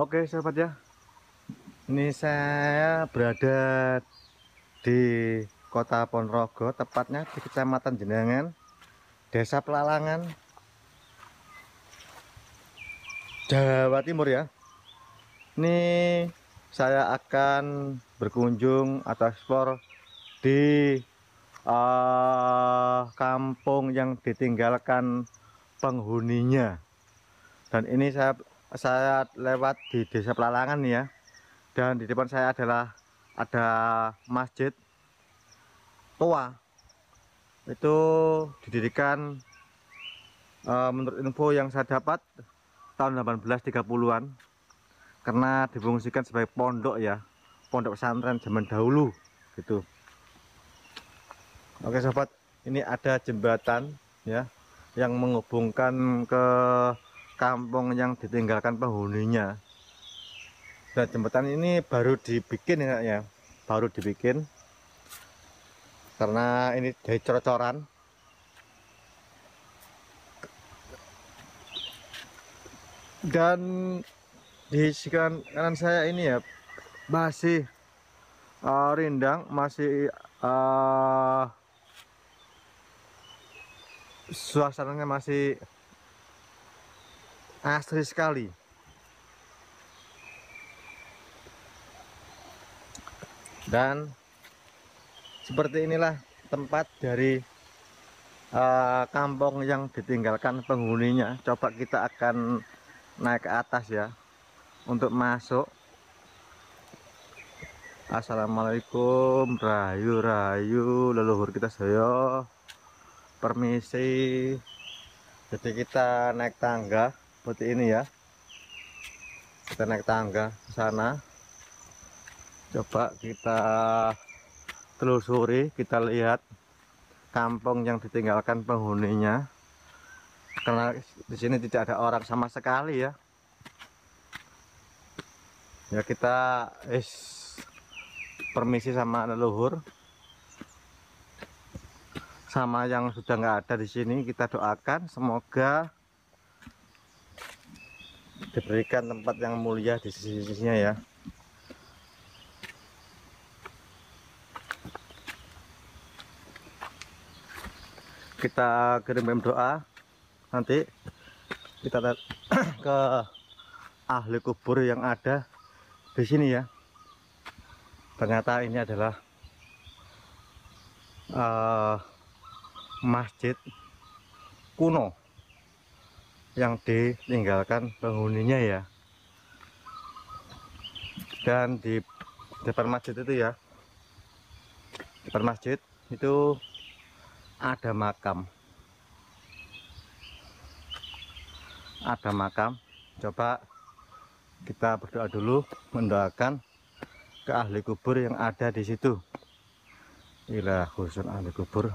Oke sahabat ya, ini saya berada di Kota Ponorogo, tepatnya di Kecamatan Jenangan, Desa Pelalangan, Jawa Timur ya. Ini saya akan berkunjung atau eksplor di kampung yang ditinggalkan penghuninya. Dan ini saya lewat di Desa Pelalangan ya. Dan di depan saya ada masjid tua. Itu didirikan menurut info yang saya dapat tahun 1830-an, karena difungsikan sebagai pondok ya, pondok pesantren zaman dahulu gitu. Oke sobat, ini ada jembatan ya yang menghubungkan ke kampung yang ditinggalkan penghuninya. Dan jembatan ini baru dibikin ya, baru dibikin karena ini dari cor-coran. Dan di sisi kanan saya ini ya masih rindang, masih suasananya masih asri sekali. Dan seperti inilah tempat dari kampung yang ditinggalkan penghuninya. Coba kita akan naik ke atas ya untuk masuk. Assalamualaikum, rayu-rayu leluhur kita saya. Permisi. Jadi kita naik tangga seperti ini ya. Kita naik tangga ke sana. Coba kita telusuri, kita lihat kampung yang ditinggalkan penghuninya. Karena di sini tidak ada orang sama sekali ya. Ya kita permisi sama leluhur, sama yang sudah nggak ada di sini. Kita doakan semoga diberikan tempat yang mulia di sisi-sisinya ya. Kita kirim doa, nanti kita ke ahli kubur yang ada di sini ya. Ternyata ini adalah masjid kuno yang ditinggalkan penghuninya ya. Dan di depan masjid itu ya, depan masjid itu ada makam. Ada makam. Coba kita berdoa dulu, mendoakan ke ahli kubur yang ada di situ. Ila khusus ahli kubur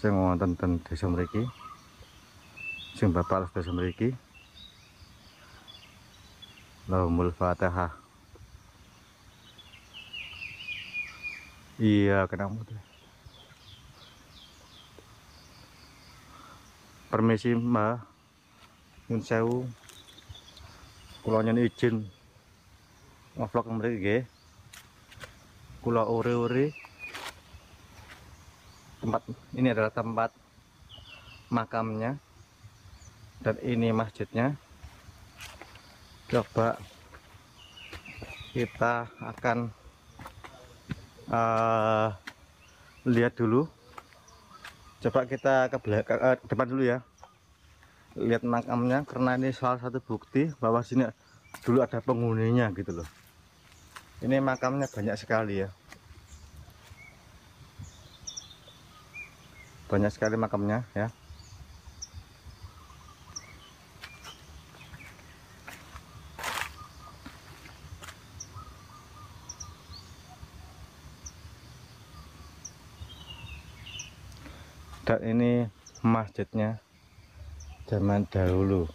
sing wonten ten desa mriki, sing bapak desa mriki. Lahumul Fatihah. Iya, kenapa tuh? Permisi Mbak, nyun sewu, kula nyun izin ngevlog mriki nggih. Kula uri-uri. Tempat ini adalah tempat makamnya dan ini masjidnya. Coba kita akan lihat dulu. Coba kita ke belakang, depan dulu ya, lihat makamnya, karena ini salah satu bukti bahwa sini dulu ada penghuninya gitu loh. Ini makamnya banyak sekali ya, banyak sekali makamnya ya. Dan ini masjidnya zaman dahulu.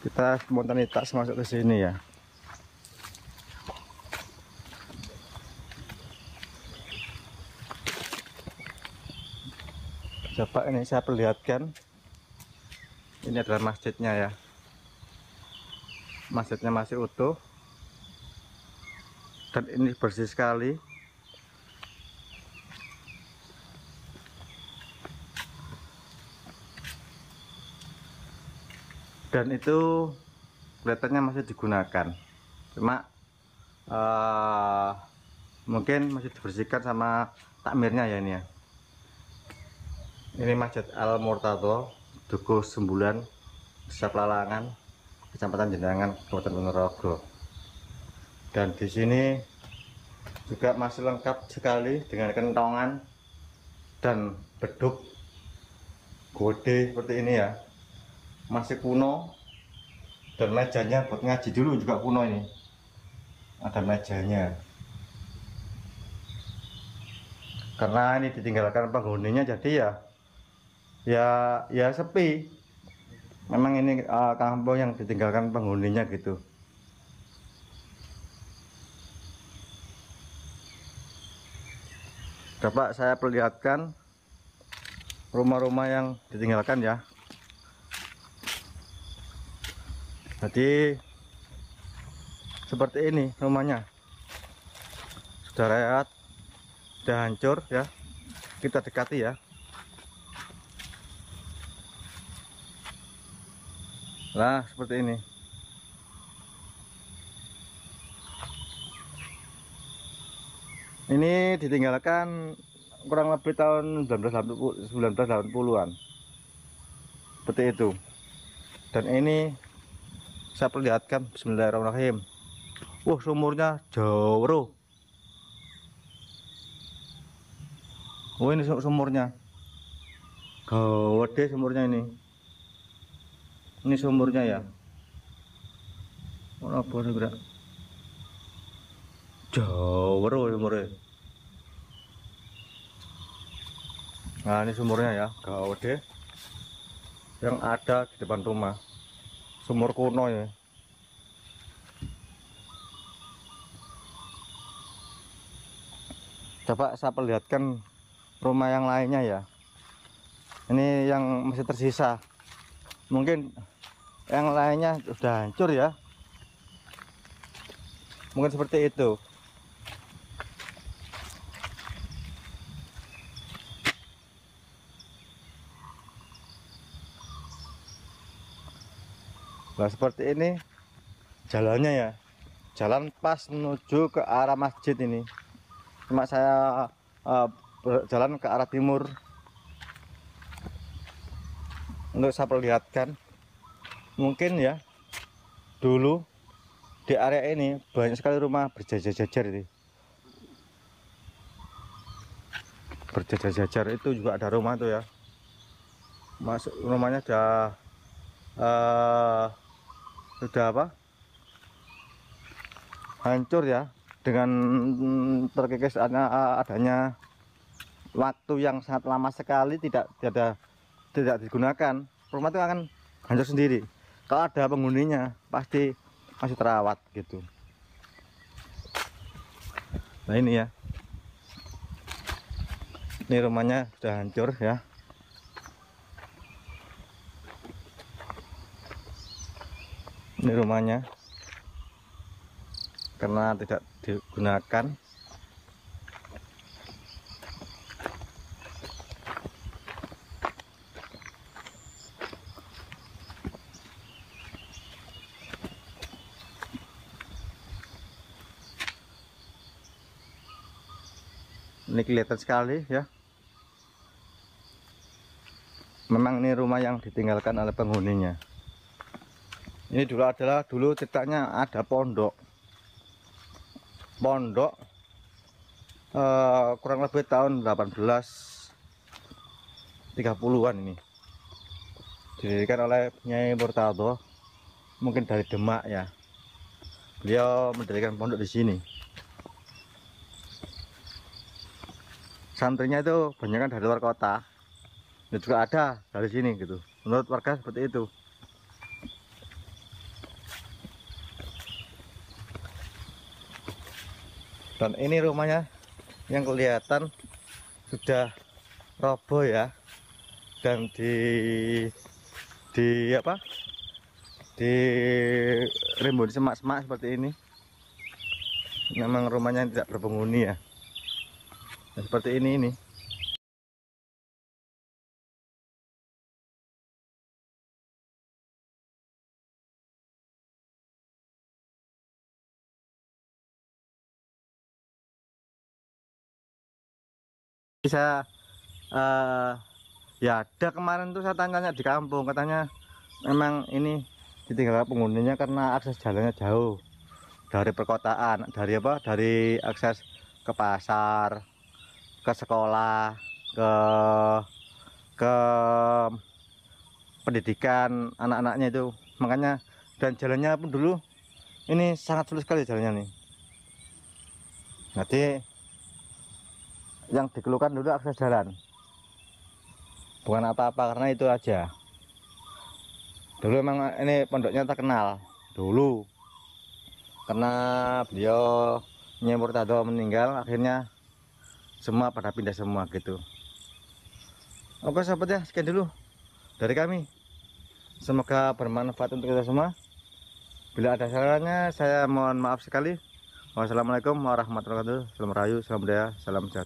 Kita spontanitas masuk ke sini ya. Coba ini saya perlihatkan. Ini adalah masjidnya ya. Masjidnya masih utuh. Dan ini bersih sekali. Dan itu kelihatannya masih digunakan. Cuma mungkin masih dibersihkan sama takmirnya ya ini ya. Ini Masjid Al Murtado, Dukuh Sembulan, Desa Pelalangan, Kecamatan Jendangan, Kabupaten Ponorogo. Dan di sini juga masih lengkap sekali dengan kentongan dan beduk gede seperti ini ya. Masih kuno, dan mejanya buat ngaji dulu juga kuno ini. Ada mejanya. Karena ini ditinggalkan penghuninya, jadi ya sepi. Memang ini kampung yang ditinggalkan penghuninya gitu. Coba saya perlihatkan rumah-rumah yang ditinggalkan ya. Jadi seperti ini rumahnya, sudah rehat, sudah hancur ya. Kita dekati ya. Nah seperti ini. Ini ditinggalkan kurang lebih tahun 1980-an, seperti itu. Dan ini saya perlihatkan, bismillahirrahmanirrahim. Sumurnya jauh. Ini sumurnya gede, sumurnya ini. Ini sumurnya ya. Apa sih gerak? Jauh sumurnya. Nah ini sumurnya ya, gede yang ada di depan rumah. Sumur kuno ya. Coba saya perlihatkan rumah yang lainnya ya. Ini yang masih tersisa. Mungkin yang lainnya sudah hancur ya. Mungkin seperti itu. Nah seperti ini jalannya ya, jalan pas menuju ke arah masjid ini. Cuma saya berjalan ke arah timur untuk saya perlihatkan. Mungkin ya dulu di area ini banyak sekali rumah berjajar-jajar ini. Berjajar-jajar itu juga ada rumah tuh ya. Masuk rumahnya sudah hancur ya, dengan terkikis adanya waktu yang sangat lama sekali tidak digunakan. Rumah itu akan hancur sendiri. Kalau ada penghuninya pasti masih terawat gitu. Nah ini ya, ini rumahnya sudah hancur ya. Ini rumahnya karena tidak digunakan. Ini kelihatan sekali ya. Memang ini rumah yang ditinggalkan oleh penghuninya. Ini dulu ceritanya ada pondok kurang lebih tahun 1830-an ini. Didirikan oleh Nyai Murtado, mungkin dari Demak ya. Beliau mendirikan pondok di sini. Santrinya itu banyak kan dari luar kota. Dan juga ada dari sini gitu. Menurut warga seperti itu. Dan ini rumahnya yang kelihatan sudah roboh ya. dan di apa, di rimbun semak-semak seperti ini. Memang rumahnya tidak berpenghuni ya. Nah, seperti ini. Bisa ya ada kemarin tuh saya tanya di kampung, katanya memang ini ditinggal penghuninya karena akses jalannya jauh dari perkotaan, dari apa, dari akses ke pasar, ke sekolah, ke ke pendidikan anak-anaknya itu. Makanya, dan jalannya pun dulu ini sangat sulit sekali jalannya nih. Jadi yang dikeluhkan dulu akses jalan, bukan apa-apa, karena itu aja. Dulu memang ini pondoknya terkenal dulu karena beliau Nyai Murtado meninggal, akhirnya semua pada pindah semua gitu. Oke sahabat ya, sekian dulu dari kami, semoga bermanfaat untuk kita semua. Bila ada salahnya saya mohon maaf sekali. Wassalamualaikum warahmatullahi wabarakatuh. Salam rahayu, salam budaya, salam sejahtera.